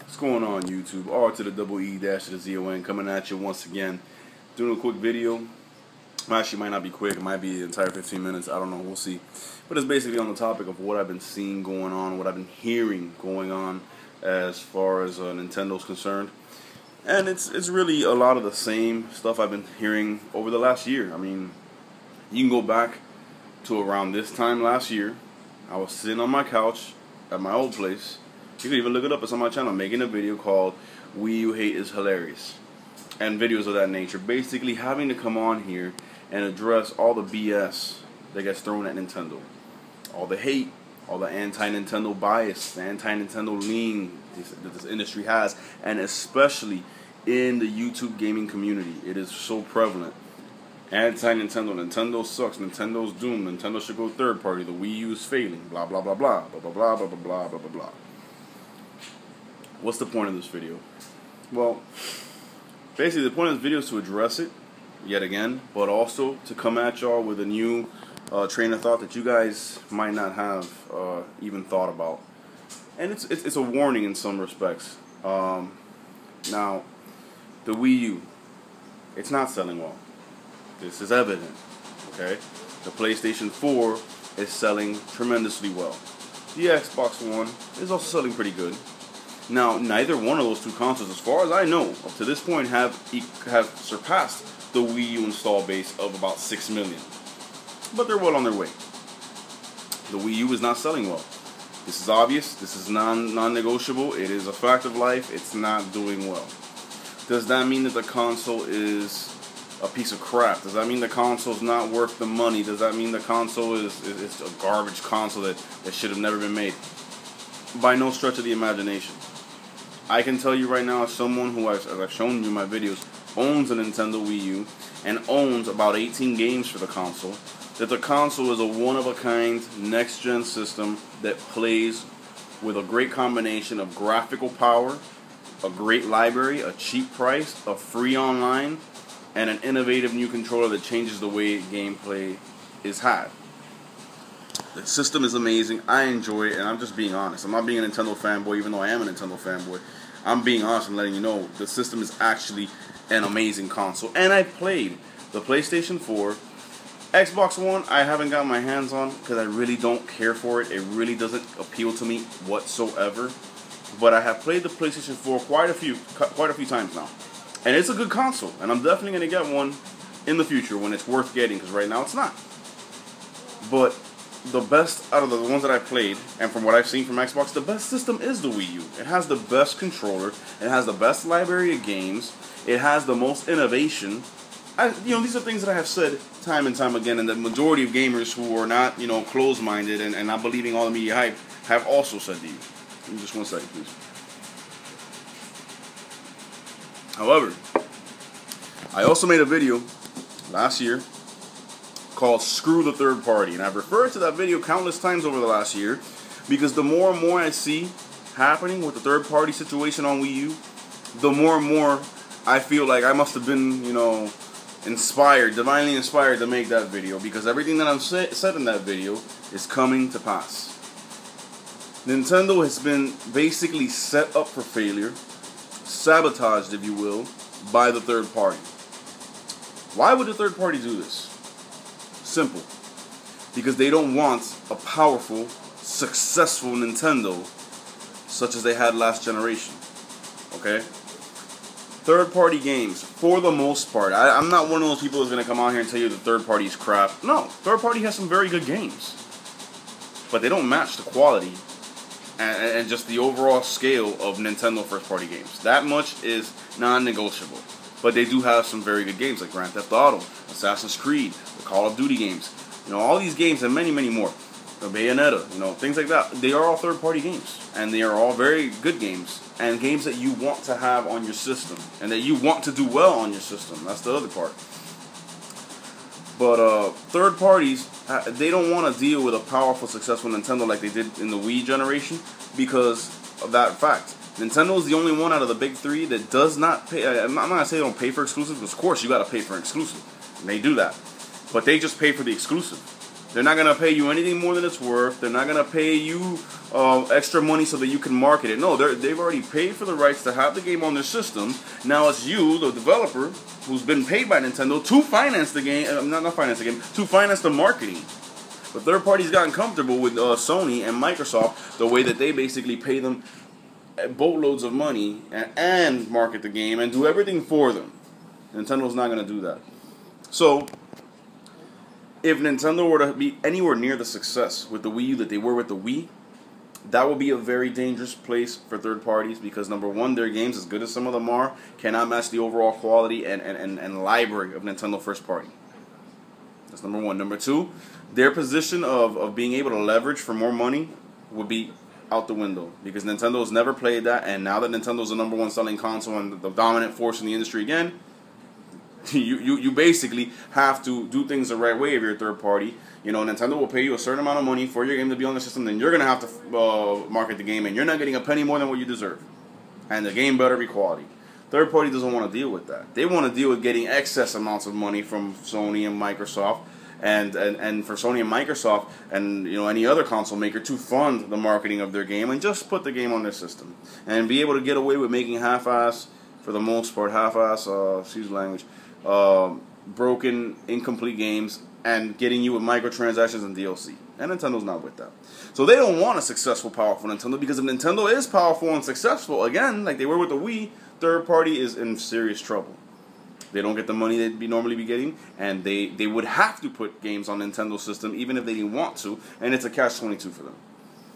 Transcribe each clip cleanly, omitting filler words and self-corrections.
What's going on, YouTube? R to the double E dash to the Z-O-N coming at you once again. Doing a quick video. Actually, might not be quick. It might be the entire 15 minutes. I don't know. We'll see. But it's basically on the topic of what I've been seeing going on, what I've been hearing going on as far as Nintendo's concerned. And it's really a lot of the same stuff I've been hearing over the last year. I mean, you can go back to around this time last year. I was sitting on my couch at my old place. You can even look it up. It's on my channel, making a video called Wii U Hate is Hilarious. And videos of that nature. Basically having to come on here and address all the BS that gets thrown at Nintendo. All the hate, all the anti-Nintendo bias, the anti-Nintendo lean that this industry has. And especially in the YouTube gaming community. It is so prevalent. Anti-Nintendo, Nintendo sucks, Nintendo's doomed, Nintendo should go third party, the Wii U is failing, blah blah blah blah, blah blah blah blah blah blah blah blah blah. What's the point of this video? Well, basically the point of this video is to address it, yet again, but also to come at y'all with a new train of thought that you guys might not have even thought about. And it's a warning in some respects. Now, the Wii U, it's not selling well. This is evident, okay? The PlayStation 4 is selling tremendously well. The Xbox One is also selling pretty good. Now, neither one of those two consoles, as far as I know, up to this point, have surpassed the Wii U install base of about 6 million. But they're well on their way. The Wii U is not selling well. This is obvious. This is non-negotiable. It is a fact of life. It's not doing well. Does that mean that the console is a piece of crap? Does that mean the console's not worth the money? Does that mean the console is a garbage console that should have never been made? By no stretch of the imagination. I can tell you right now, as someone who, as I've shown you in my videos, owns a Nintendo Wii U and owns about 18 games for the console, that the console is a one-of-a-kind next-gen system that plays with a great combination of graphical power, a great library, a cheap price, a free online, and an innovative new controller that changes the way gameplay is had. The system is amazing. I enjoy it, and I'm just being honest. I'm not being a Nintendo fanboy, even though I am a Nintendo fanboy. I'm being honest and letting you know the system is actually an amazing console. And I played the PlayStation 4. Xbox One, I haven't got my hands on because I really don't care for it. It really doesn't appeal to me whatsoever. But I have played the PlayStation 4 quite a few times now. And it's a good console, and I'm definitely going to get one in the future when it's worth getting, because right now it's not. But the best out of the ones that I've played, and from what I've seen from Xbox, the best system is the Wii U. It has the best controller, it has the best library of games, it has the most innovation. These are things that I have said time and time again, and the majority of gamers who are not, closed-minded and not believing all the media hype have also said to you. Give me just one second, please. However, I also made a video last year called Screw the Third Party, and I've referred to that video countless times over the last year because the more and more I see happening with the third party situation on Wii U, the more and more I feel like I must have been, divinely inspired to make that video, because everything that I've said in that video is coming to pass. Nintendo has been basically set up for failure, sabotaged, if you will, by the third party. Why would the third party do this? Simple. Because they don't want a powerful, successful Nintendo such as they had last generation. Okay? Third party games, for the most part, I'm not one of those people who's going to come out here and tell you the third party is crap. No, third party has some very good games. But they don't match the quality and just the overall scale of Nintendo first-party games. That much is non-negotiable. But they do have some very good games like Grand Theft Auto, Assassin's Creed, the Call of Duty games. All these games and many, many more. Bayonetta, things like that. They are all third-party games. And they are all very good games. And games that you want to have on your system. And that you want to do well on your system. That's the other part. But third parties, they don't want to deal with a powerful, successful Nintendo like they did in the Wii generation because of that fact. Nintendo is the only one out of the big three that does not pay. I'm not going to say they don't pay for exclusives, because of course you got to pay for an exclusive. And they do that. But they just pay for the exclusive. They're not going to pay you anything more than it's worth. They're not going to pay you extra money so that you can market it. No, they've already paid for the rights to have the game on their system. Now it's you, the developer, who's been paid by Nintendo to finance the game. Not finance the game, to finance the marketing. But third parties gotten comfortable with Sony and Microsoft the way that they basically pay them boatloads of money and market the game and do everything for them. Nintendo's not going to do that. So, if Nintendo were to be anywhere near the success with the Wii U that they were with the Wii, that would be a very dangerous place for third parties because, number one, their games, as good as some of them are, cannot match the overall quality and library of Nintendo first party. That's number one. Number two, their position of being able to leverage for more money would be out the window because Nintendo's never played that, and now that Nintendo's the number one selling console and the dominant force in the industry again, you basically have to do things the right way if you're a third party. You know, Nintendo will pay you a certain amount of money for your game to be on the system, then you're going to have to market the game, and you're not getting a penny more than what you deserve. And the game better be quality. Third party doesn't want to deal with that. They want to deal with getting excess amounts of money from Sony and Microsoft, and for Sony and Microsoft and any other console maker to fund the marketing of their game and just put the game on their system and be able to get away with making half-ass, for the most part, half-ass, excuse the language, broken, incomplete games and getting you with microtransactions and DLC. And Nintendo's not with that. So they don't want a successful, powerful Nintendo, because if Nintendo is powerful and successful, again, like they were with the Wii, third party is in serious trouble. They don't get the money they'd normally be getting, and they would have to put games on Nintendo's system even if they didn't want to, and it's a catch-22 for them.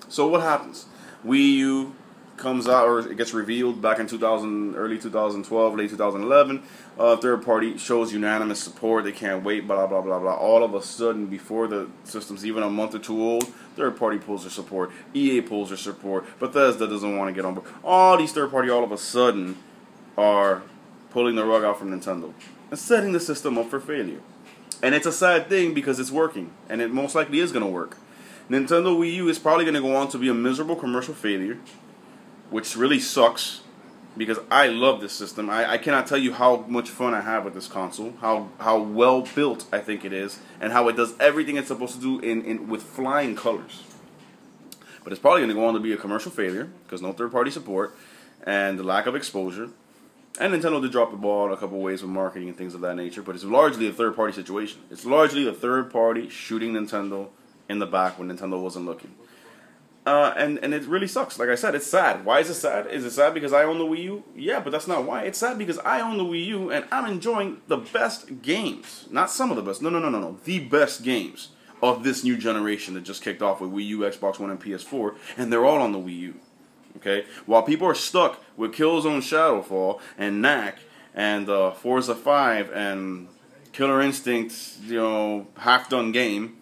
So what happens? Wii U comes out, or it gets revealed back in early 2012, late 2011. Third party shows unanimous support. They can't wait, blah, blah, blah, blah. All of a sudden, before the system's even a month or two old, third party pulls their support. EA pulls their support. Bethesda doesn't want to get on board. All these third party all of a sudden are pulling the rug out from Nintendo and setting the system up for failure. And it's a sad thing because it's working, and it most likely is going to work. Nintendo Wii U is probably going to go on to be a miserable commercial failure, which really sucks because I love this system. I cannot tell you how much fun I have with this console, how well built I think it is, and how it does everything it's supposed to do with flying colors. But it's probably going to go on to be a commercial failure because no third-party support and the lack of exposure. And Nintendo did drop the ball in a couple ways with marketing and things of that nature, but it's largely a third-party situation. It's largely the third party shooting Nintendo in the back when Nintendo wasn't looking. And it really sucks. Like I said, it's sad. Why is it sad? Is it sad because I own the Wii U? Yeah, but that's not why. It's sad because I own the Wii U and I'm enjoying the best games. Not some of the best. No. The best games of this new generation that just kicked off with Wii U, Xbox One, and PS4, and they're all on the Wii U. Okay? While people are stuck with Killzone Shadowfall and Knack and Forza 5 and Killer Instinct, half-done game,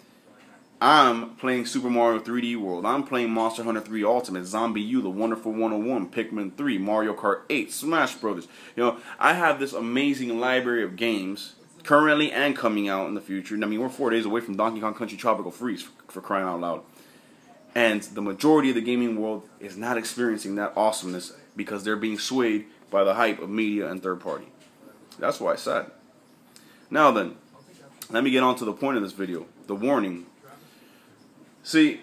I'm playing Super Mario 3D World. I'm playing Monster Hunter 3 Ultimate, Zombie U, The Wonderful 101, Pikmin 3, Mario Kart 8, Smash Brothers. I have this amazing library of games currently and coming out in the future. I mean, we're 4 days away from Donkey Kong Country Tropical Freeze, for crying out loud. And the majority of the gaming world is not experiencing that awesomeness because they're being swayed by the hype of media and third party. That's why it's sad. Now then, let me get on to the point of this video, the warning. See,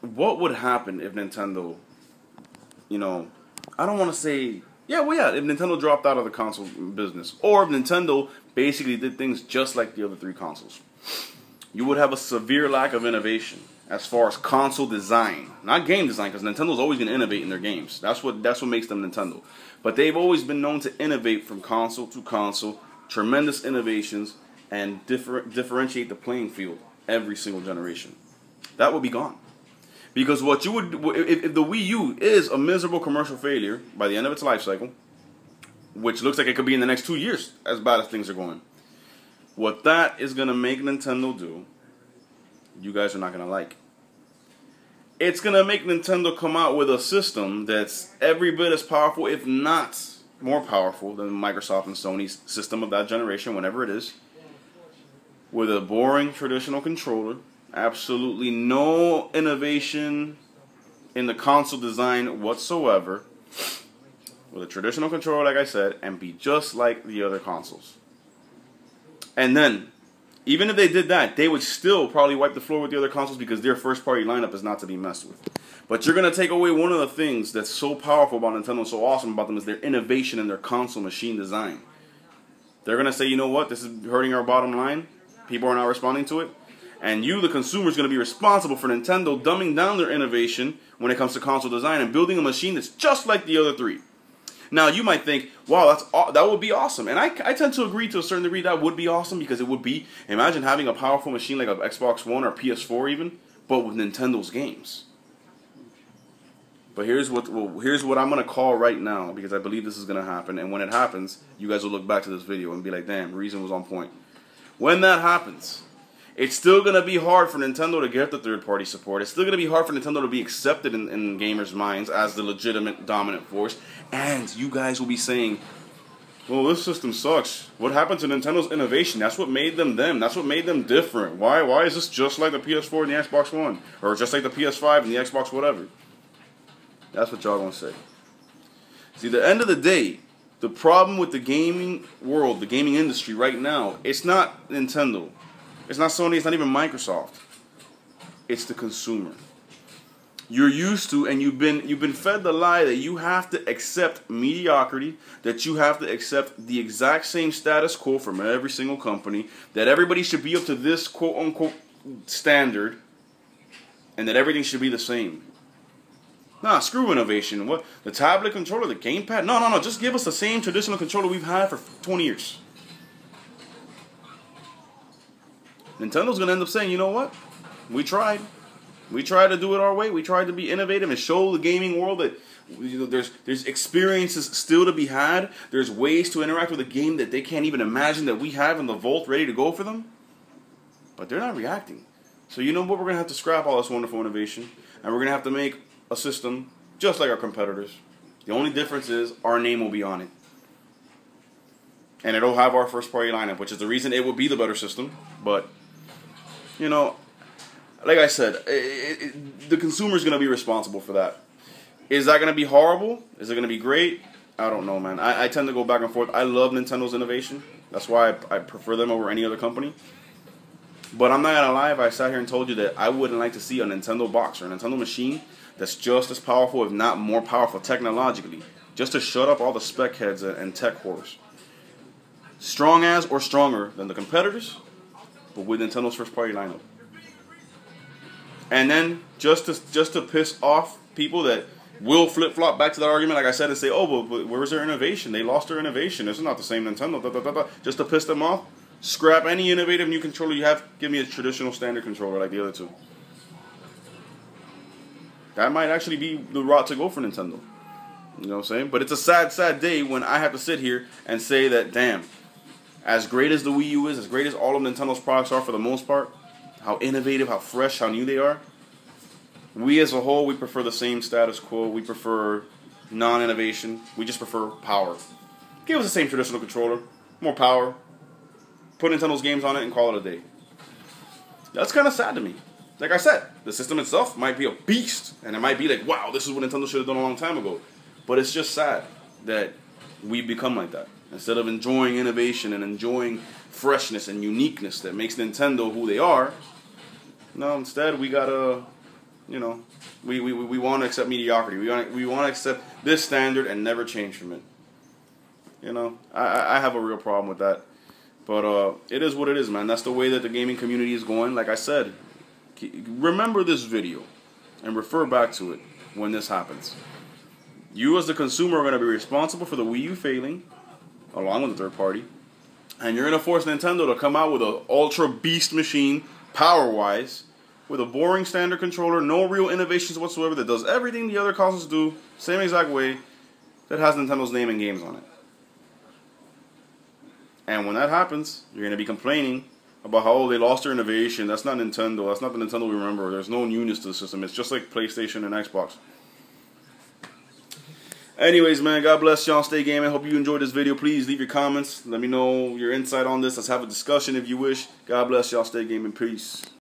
what would happen if Nintendo, I don't want to say, if Nintendo dropped out of the console business, or if Nintendo basically did things just like the other three consoles. You would have a severe lack of innovation as far as console design, not game design, because Nintendo's always going to innovate in their games. That's what makes them Nintendo. But they've always been known to innovate from console to console, tremendous innovations, and differentiate the playing field every single generation. That would be gone. Because what you would, if the Wii U is a miserable commercial failure by the end of its life cycle, which looks like it could be in the next 2 years, as bad as things are going, what that is going to make Nintendo do, you guys are not going to like. It's going to make Nintendo come out with a system that's every bit as powerful, if not more powerful, than Microsoft and Sony's system of that generation, whenever it is, with a boring traditional controller, absolutely no innovation in the console design whatsoever, with a traditional controller, like I said, and be just like the other consoles. And then, Even if they did that, they would still probably wipe the floor with the other consoles because their first-party lineup is not to be messed with. But you're going to take away one of the things that's so powerful about Nintendo and so awesome about them is their innovation in their console machine design. They're going to say, you know what, this is hurting our bottom line. People are not responding to it. And you, the consumer, is going to be responsible for Nintendo dumbing down their innovation when it comes to console design and building a machine that's just like the other three. Now, you might think, wow, that would be awesome. And I tend to agree to a certain degree that would be awesome because it would be, imagine having a powerful machine like an Xbox One or PS4 even, but with Nintendo's games. But here's what I'm going to call right now because I believe this is going to happen. And when it happens, you guys will look back to this video and be like, damn, Reason was on point. When that happens, it's still going to be hard for Nintendo to get the third-party support. It's still going to be hard for Nintendo to be accepted in gamers' minds as the legitimate dominant force. And you guys will be saying, well, this system sucks. What happened to Nintendo's innovation? That's what made them them. That's what made them different. Why is this just like the PS4 and the Xbox One? Or just like the PS5 and the Xbox whatever? That's what y'all going to say. See, at the end of the day, the problem with the gaming world, the gaming industry right now, it's not Nintendo. It's not Sony, it's not even Microsoft. It's the consumer. You're used to, and you've been fed the lie that you have to accept mediocrity, that you have to accept the exact same status quo from every single company, that everybody should be up to this quote-unquote standard, and that everything should be the same. Nah, screw innovation. What? The tablet controller, the gamepad? No. Just give us the same traditional controller we've had for 20 years. Nintendo going to end up saying, you know what? We tried. We tried to do it our way. We tried to be innovative and show the gaming world that there's experiences still to be had. There's ways to interact with a game that they can't even imagine that we have in the vault ready to go for them. But they're not reacting. So you know what? We're going to have to scrap all this wonderful innovation. And we're going to have to make a system just like our competitors. The only difference is our name will be on it. And it'll have our first party lineup, which is the reason it will be the better system. But, you know, like I said, the consumer is going to be responsible for that. Is that going to be horrible? Is it going to be great? I don't know, man. I tend to go back and forth. I love Nintendo's innovation. That's why I prefer them over any other company. But I'm not going to lie if I sat here and told you that I wouldn't like to see a Nintendo box or a Nintendo machine that's just as powerful, if not more powerful technologically, just to shut up all the spec heads and tech whores. Strong as or stronger than the competitors, but with Nintendo's first party lineup. And then just to piss off people that will flip-flop back to that argument, like I said, and say, oh, but where's their innovation? They lost their innovation. This is not the same Nintendo. Just to piss them off, scrap any innovative new controller you have. Give me a traditional standard controller like the other two. That might actually be the route to go for Nintendo. You know what I'm saying? But it's a sad, sad day when I have to sit here and say that, damn, as great as the Wii U is, as great as all of Nintendo's products are for the most part, how innovative, how fresh, how new they are, we as a whole, we prefer the same status quo. We prefer non-innovation. We just prefer power. Give us the same traditional controller, more power, put Nintendo's games on it, and call it a day. That's kind of sad to me. Like I said, the system itself might be a beast, and it might be like, wow, this is what Nintendo should have done a long time ago. But it's just sad that we become like that. Instead of enjoying innovation and enjoying freshness and uniqueness that makes Nintendo who they are, no, instead we gotta, you know, we want to accept mediocrity. We want to accept this standard and never change from it. You know, I have a real problem with that. But it is what it is, man. That's the way that the gaming community is going. Like I said, remember this video and refer back to it when this happens. You as the consumer are going to be responsible for the Wii U failing, along with the third party. And you're going to force Nintendo to come out with an ultra beast machine, power-wise, with a boring standard controller, no real innovations whatsoever, that does everything the other consoles do, same exact way, that has Nintendo's name and games on it. And when that happens, you're going to be complaining about how they lost their innovation. That's not Nintendo. That's not the Nintendo we remember. There's no newness to the system. It's just like PlayStation and Xbox. Anyways, man, God bless y'all. Stay gaming. Hope you enjoyed this video. Please leave your comments. Let me know your insight on this. Let's have a discussion if you wish. God bless y'all. Stay gaming. Peace.